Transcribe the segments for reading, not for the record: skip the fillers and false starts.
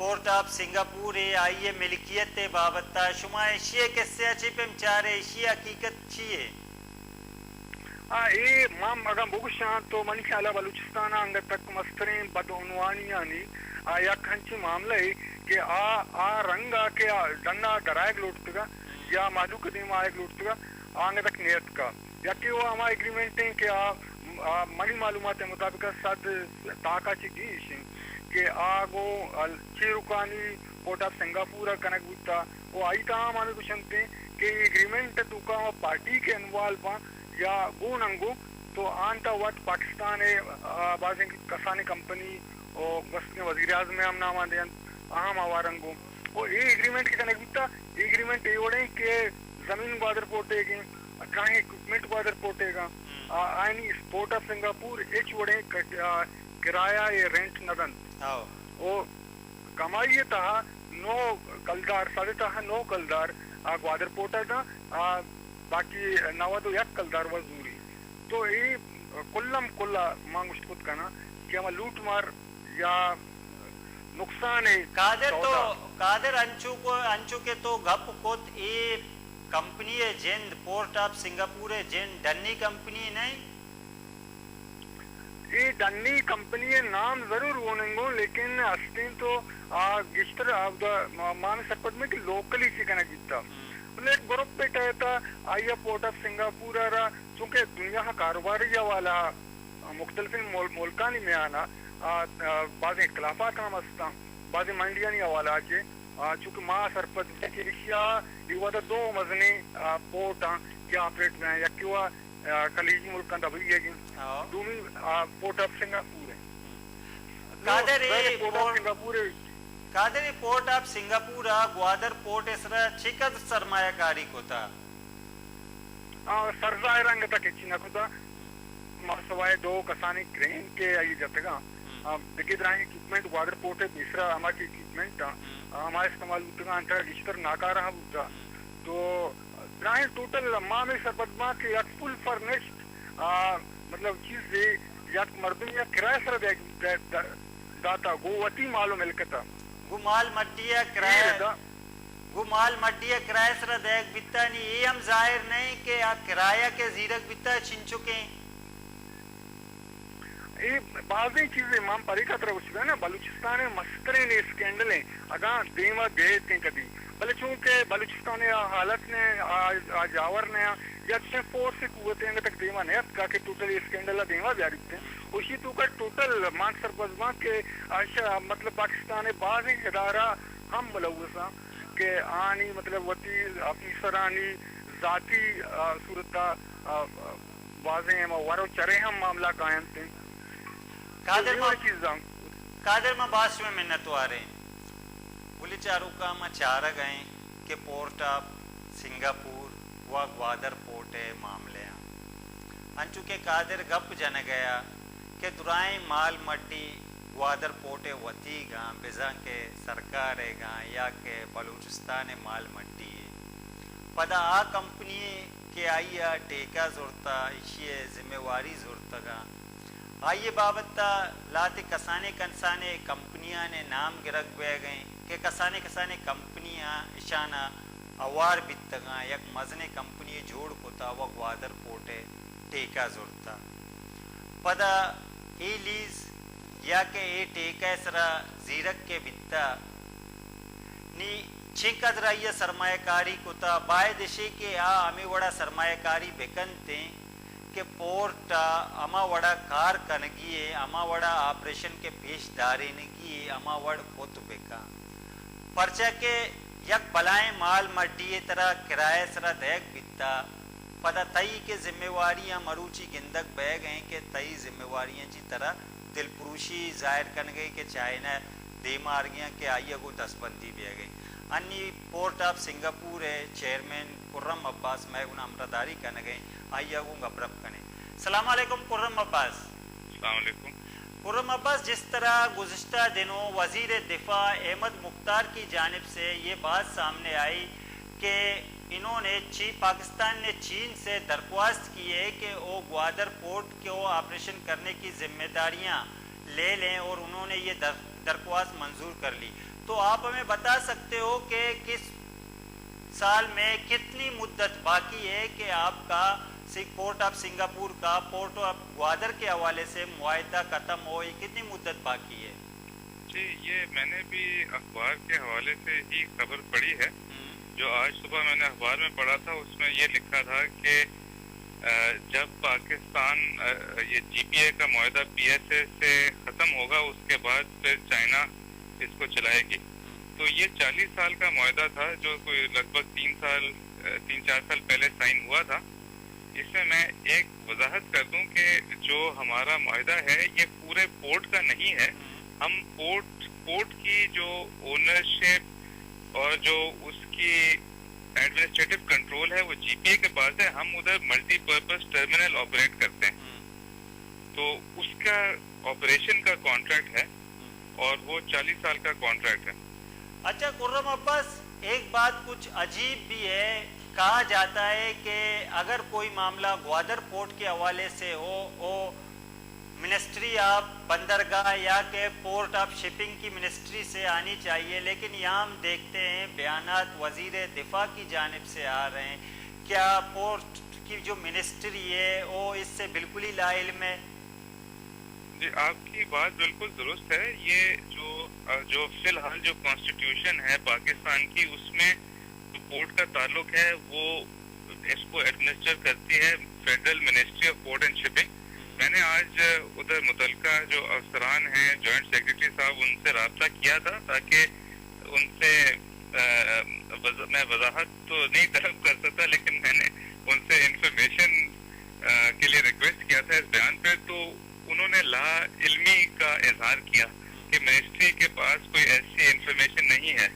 Port of Singapore آئیے ملکیت بابتا شما اشیاء کسے اچھی پہ مچارے اشیاء حقیقت چیئے اے مام اگر بگشان تو منی خیالہ بلوچستان انگ تک مسترین بدعنوانی یعنی یا کھنچی معاملہ ہے کہ آ رنگا کے ڈنڈا ڈرائے لوٹتگا یا مادو قدیم آئے لوٹتگا آنگ تک نیت کا یا کہ وہ ہمارا اگریمنٹ ہیں کہ منی معلومات مطابق صد تاکہ چی گیشن کہ آگو چیرکانی پورٹ آف سنگاپور کنک بوتا وہ آئی تاہم آنے کو شنتے ہیں کہ اگریمنٹ دوکا پارٹی کے انوال پاں یا گو ننگو تو آنتا وقت پاکستان بعض کسانی کمپنی اور وسط وزیر اعظم میں ہم نام آدھے اہم آوارنگو وہ یہ اگریمنٹ کے کنک بوتا اگریمنٹ یہ وڑیں کہ زمین گوادر پورٹے گی ڈرائنگ اکوپمنٹ گوادر پورٹے گا آئینی پورٹ آف سنگاپور ایچ وڑیں کرایہ یہ رینٹ ندن وہ کمائی تہا نو کلدار سادے تہا نو کلدار گوادر پورٹا تھا باقی نوا تو یک کلدار وزوری تو یہ کلم کلا مانگ اشتکت کنا کہ ہمیں لوٹ مار یا نقصان ہے قادر انچو کے تو گھپ کوت اے کمپنی ہے جن پورٹ آف سنگاپور ہے جن ڈنی کمپنی نہیں یہ ڈنی کمپنی نام ضرور ہونے گو لیکن اسٹین تو گشتر مان سکت میں کہ لوکلی چکنا گیتا ایک گروپ پہ کہتا آئیا پورٹ آف سنگاپور رہا چونکہ دنیا کاروباری والا مختلف ملکانی میں آنا بعض اختلافات کا مسئلہ بعض منڈیانی حوالہ آجے چونکہ ماں سرپت کی رشیا یہ دو مزنی پورٹ کیا آپریٹ میں ہیں یا کیوں کلیجی ملک کا دبئی ہے دومی پورٹ آف سنگاپور ہے قادر port of Singapore Gwadar port اس رہا چکت سرمایہ کاری کو تھا سرزائر رنگ تک چینا کو تھا سوائے دو کسانی کرین کے آئی جاتے گا دیکھیں درائیں اکیپمنٹ گوادر پورٹ ہے بیسرا ہمارا کی اکیپمنٹ ہمارا استعمال ہوتا گا انتر گشتر ناکا رہا ہوتا تو درائیں ٹوٹل ماں میں سرپت ماں کہ یک فل فرنشت مطلب چیز دے یک مردم یا کرائے سر داتا گووتی مالو ملکتا گمال مڈیا کرائے سر دیکھ بیتا نہیں یہ ہم ظاہر نہیں کہ کرایہ کے زیرک بیتا چن چکے ہیں یہ بعضی چیزیں امام پری کا طرح اچھتا ہے نا بلوچستان مسترے نے اسکینڈل ہیں اگاں دیما گئے تھے کبھی بلے چونکہ بلوچستان حالت نے جاور نے یا چھے فور سے قوتیں انگا تک دیما نیت کا کہ ٹوٹل اسکینڈل دیما بیاری تھے اسی تو کا ٹوٹل مانگ سرپزماں کہ مطلب پاکستان بعضی ادارہ ہم ملوثاں کہ آنی مطلب وطی افیسرانی ذاتی صورتہ واضح ہیں وارو چرے ہم معاملہ قائم تھے قادر میں باس میں منتو آ رہے ہیں بولی چاروں کا میں چارہ گئے کہ پورٹ آف سنگاپور و گوادر پورٹ ہے معاملے ہیں انچو کہ قادر گپ جن گیا کہ درائیں مال مٹی گوادر پورٹ وطی گاں بزاں کے سرکار ہے گاں یا کہ بلوچستان مال مٹی ہے پدا آ کمپنی کے آئیا ٹیکہ زورتا اشیے ذمہ واری زورتا گا آئیے بابتا لاتے کسانے کنسانے کمپنیاں نے نام گرک بے گئیں کہ کسانے کمپنیاں اشانہ اوار بیتگاں یک مزنے کمپنی جوڑ کو تا وہ گوادر پورٹے ٹیکہ زورتا پدا ای لیز یا کہ اے ٹیکہ سرا زیرک کے بیتا نی چھنکت رہی سرمایہ کاری کو تا بائے دشے کہ ہمیں وڑا سرمایہ کاری بکنتے کہ پورٹ اما وڑا کار کنگیے اما وڑا آپریشن کے پیش دارے نگیے اما وڑ خود بکا پرچہ کے یک بلائیں مال مڈیے طرح کرائے سرا دیکھ بیتا پدا تئی کے ذمہ واریاں مروچی گندک بہ گئیں کہ تئی ذمہ واریاں جی طرح دل پروشی ظاہر کن گئی کہ چائنا دے مار گیا کہ آئیے کو دس بندی بہ گئی انی پورٹ آف سنگاپور ہے چیئرمین قرم عباس میں انہیں امرداری کرنے گئے آئیے کو گبرب کرنے السلام علیکم قرم عباس السلام علیکم قرم عباس جس طرح گزشتہ دنوں وزیر دفاع احمد مختار کی جانب سے یہ بات سامنے آئی کہ انہوں نے پاکستان نے چین سے درخواست کی ہے کہ وہ گوادر پورٹ کو آپریشن کرنے کی ذمہ داریاں لے لیں اور انہوں نے یہ درخواست منظور کر لی. تو آپ ہمیں بتا سکتے ہو کہ کس سال میں کتنی مدت باقی ہے کہ آپ کا پورٹ آف سنگاپور کا پورٹ آف گوادر کے حوالے سے معاہدہ ختم ہو؟ یہ کتنی مدت باقی ہے؟ جی یہ میں نے بھی اخبار کے حوالے سے ہی خبر پڑھی ہے. جو آج صبح میں نے اخبار میں پڑھا تھا اس میں یہ لکھا تھا کہ جب پاکستان یہ جی پی اے کا معاہدہ پی ایس اے سے ختم ہوگا اس کے بعد پھر چائنا اس کو چلائے گی. تو یہ 40 سال کا معاہدہ تھا جو کوئی لگ بھگ 3-4 سال پہلے سائن ہوا تھا. اس میں میں ایک وضاحت کر دوں کہ جو ہمارا معاہدہ ہے یہ پورے پورٹ کا نہیں ہے. ہم پورٹ کی جو اونرشپ اور جو اس کی ایڈمنسٹریٹو کنٹرول ہے وہ جی پی اے کے پاس ہے. ہم ادھر ملٹی پرپز ٹرمینل آپریٹ کرتے ہیں تو اس کا آپریشن کا کانٹریکٹ ہے اور وہ 40 سال کا کانٹریکٹ ہے. اچھا خرم عباس، ایک بات کچھ عجیب بھی ہے. کہا جاتا ہے کہ اگر کوئی معاملہ گوادر پورٹ کے حوالے سے ہو منسٹری آف بندرگاہ یا کہ پورٹ آف شپنگ کی منسٹری سے آنی چاہیے، لیکن یہاں ہم دیکھتے ہیں بیانات وزیر دفاع کی جانب سے آ رہے ہیں. کیا پورٹ کی جو منسٹری ہے وہ اس سے بالکل ہی لا علم ہے؟ جی آپ کی بات بالکل درست ہے. یہ جو فی الحال جو کانسٹیٹیوشن ہے پاکستان کی اس میں جو پورٹ کا تعلق ہے وہ اس کو ایڈمنسٹر کرتی ہے federal ministry of port and shipping. میں نے آج ادھر متعلقہ جو افسران ہیں جوائنٹ سیکرٹری صاحب ان سے رابطہ کیا تھا تاکہ ان سے میں وضاحت تو نہیں طلب کر سکتا لیکن میں نے ان سے انفارمیشن کے لیے ریکویسٹ کیا تھا اس بیان پہ. تو انہوں نے لا علمی کا اظہار کیا کہ منسٹری کے پاس کوئی ایسی انفارمیشن نہیں ہے.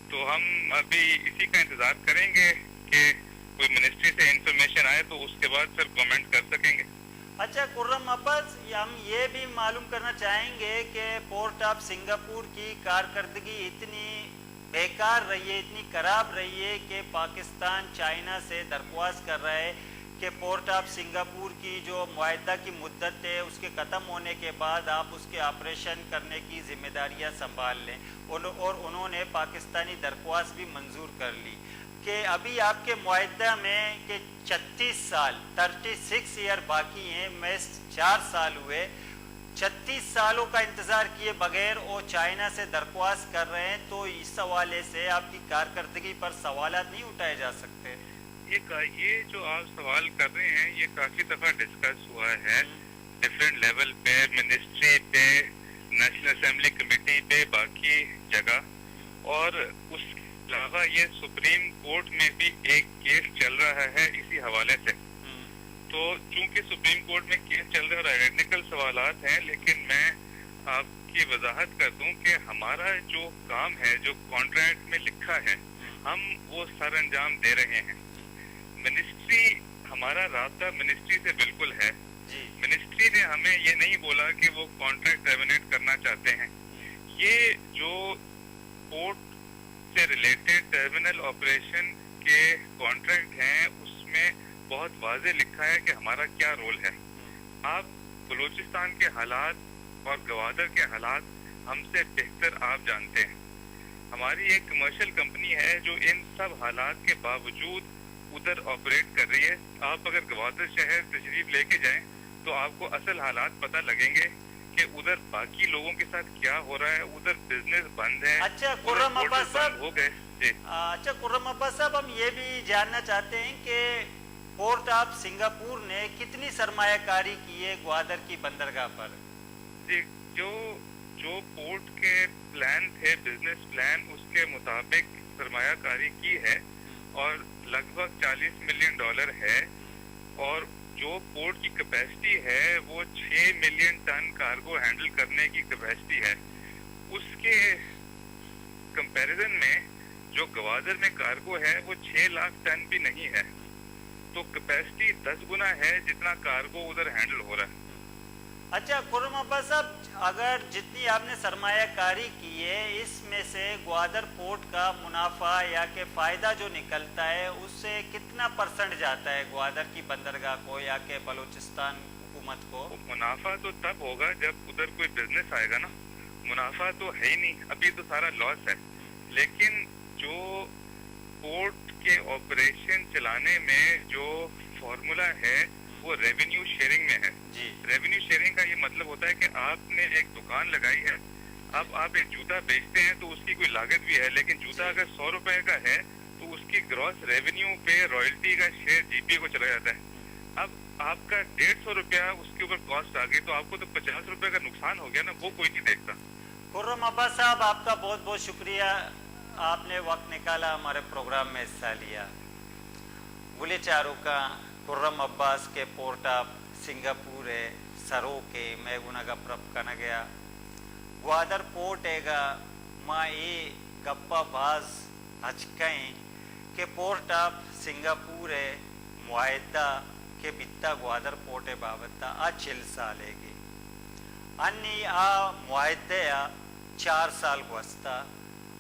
تو ہم ابھی اسی کا انتظار کریں گے کہ کوئی منسٹری سے انفارمیشن آئے تو اس کے بعد پھر کامنٹ کر سکیں گے. اچھا خرم عباس، ہم یہ بھی معلوم کرنا چاہیں گے کہ پورٹ آف سنگاپور کی کارکردگی اتنی بیکار رہی ہے، اتنی خراب رہی ہے کہ پاکستان چائنا سے درخواست کر رہا ہے کہ پورٹ آف سنگاپور کی جو معاہدہ کی مدت ہے اس کے ختم ہونے کے بعد آپ اس کے آپریشن کرنے کی ذمہ داریاں سنبھال لیں. اور انہوں نے پاکستانی درخواست بھی منظور کر لی کہ ابھی آپ کے معاہدہ میں کہ 36 ایئر باقی ہیں، میں 4 سال ہوئے، 36 سالوں کا انتظار کیے بغیر وہ چائنا سے درخواست کر رہے ہیں. تو اس حوالے سے آپ کی کارکردگی پر سوالات نہیں اٹھائے جا سکتے؟ یہ جو آپ سوال کر رہے ہیں یہ کافی دفعہ ڈسکس ہوا ہے ڈفرینٹ لیول پہ، منسٹری پہ، نیشنل اسمبلی کمیٹی پہ، باقی جگہ. اور اس کے علاوہ یہ سپریم کورٹ میں بھی ایک کیس چل رہا ہے اسی حوالے سے. تو چونکہ سپریم کورٹ میں کیس چل رہا ہے اور آئیڈینٹیکل سوالات ہیں، لیکن میں آپ کی وضاحت کر دوں کہ ہمارا جو کام ہے جو کانٹریکٹ میں لکھا ہے ہم وہ سر انجام دے رہے ہیں. منسٹری، ہمارا رابطہ منسٹری سے بالکل ہے. منسٹری نے ہمیں یہ نہیں بولا کہ وہ کانٹریکٹ ٹرمینیٹ کرنا چاہتے ہیں. یہ جو پورٹ سے ریلیٹڈ ٹرمینل آپریشن کے کانٹریکٹ ہیں اس میں بہت واضح لکھا ہے کہ ہمارا کیا رول ہے. آپ بلوچستان کے حالات اور گوادر کے حالات ہم سے بہتر آپ جانتے ہیں. ہماری ایک کمرشل کمپنی ہے جو ان سب حالات کے باوجود ادھر آپریٹ کر رہی ہے. آپ اگر گوادر شہر تشریف لے کے جائیں تو آپ کو اصل حالات پتہ لگیں گے کہ ادھر باقی لوگوں کے ساتھ کیا ہو رہا ہے. ادھر بزنس بند ہے. اچھا خرم عباس صاحب، ہو گئے. جی اچھا خرم عباس صاحب، ہم یہ بھی جاننا چاہتے ہیں کہ پورٹ آف سنگاپور نے کتنی سرمایہ کاری کی ہے گوادر کی بندرگاہ پر؟ جی جو پورٹ کے پلان تھے، بزنس پلان، اس کے مطابق سرمایہ کاری کی ہے اور لگ بھگ $40 ملین ہے. اور جو پورٹ کی کیپیسٹی ہے وہ 6 ملین ٹن کارگو ہینڈل کرنے کی کیپیسٹی ہے. اس کے کمپیریزن میں جو گوادر میں کارگو ہے وہ 6 لاکھ ٹن بھی نہیں ہے. تو کیپیسٹی 10 گنا ہے جتنا کارگو ادھر ہینڈل ہو رہا ہے. اچھا خرم عباس صاحب، اگر جتنی آپ نے سرمایہ کاری کی ہے اس میں سے گوادر پورٹ کا منافع یا کہ فائدہ جو نکلتا ہے اس سے کتنا پرسنٹ جاتا ہے گوادر کی بندرگاہ کو یا کہ بلوچستان حکومت کو؟ منافع تو تب ہوگا جب ادھر کوئی بزنس آئے گا نا. منافع تو ہے ہی نہیں, ابھی تو سارا لاس ہے. لیکن جو پورٹ کے آپریشن چلانے میں جو فارمولا ہے وہ ریونیو شیئرنگ میں ہے. جی ریونیو شیئرنگ کا یہ مطلب ہوتا ہے کہ آپ نے ایک دکان لگائی ہے, اب آپ ایک جوتا بیچتے ہیں تو اس کی کوئی لاگت بھی ہے, لیکن جوتا اگر 100 روپے کا ہے تو اس کی گراس ریونیو پہ رائلٹی کا شیئر جی پی کو چلا جاتا ہے. اب آپ کا 150 روپیہ اس کے اوپر کاسٹ آ گئی تو آپ کو تو 50 روپے کا نقصان ہو گیا نا, وہ کوئی نہیں دیکھتا. خرم عباس صاحب, آپ کا بہت بہت شکریہ, آپ نے وقت نکالا ہمارے پروگرام میں حصہ لیا. گلے چاروں کا خرم عباس کے پورٹ آف سنگاپور ہے سرو کے میں گنا گپرپ کنا گیا گوادر پورٹ ہے گا ماں اے گپا باز ہچکیں کہ پورٹ آف سنگاپور ہے معاہدہ کہ بتا گوادر پورٹ ہے بابتا آ 4 سال ہے گے انی آ معاہدہ 4 سال گوستا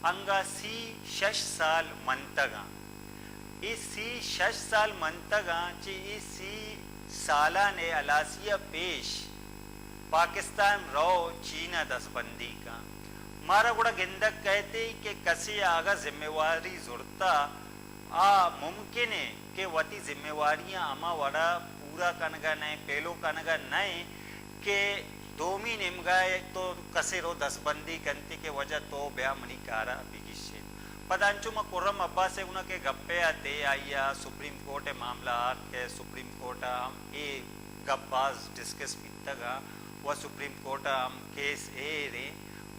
انگا سی 6 سال منتگا اسی 6 سال منتگا چی اسی سالہ نے علاسیہ پیش پاکستان رو چینا دستبندی کا مارا گوڑا گندک کہتے کہ کسی آگا ذمہ ضرورتا ممکن ہے کہ وتی ذمہ واریاں اما وڑا پورا کنگا نہیں پہلو کنگا نہیں کہ دومی نمگائے تو کسی رو دستبندی کنتی کے وجہ تو بیا منی کارا بگیشے پدانچو میں خرم عباس سے انہوں کے گپے آتے آئیا سپریم کورٹ معاملات کے سپریم کورٹ ہم اے گپ باز ڈسکس بیتا گا وہ سپریم کورٹ ہم کیس اے رے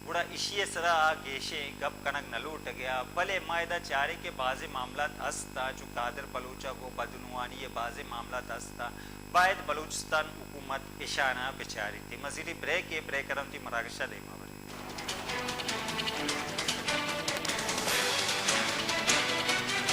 بڑا اشیے سرا گیشے گپ کنک نلوٹ گیا بلے معاہدہ چارے کے بعض معاملات ہستا جو قادر بلوچہ کو بدنوانی یہ بعض معاملات ہستا باید بلوچستان حکومت اشانہ بچاری تھی. مزیدی بریک یہ بریک کرم تھی مراکشہ دے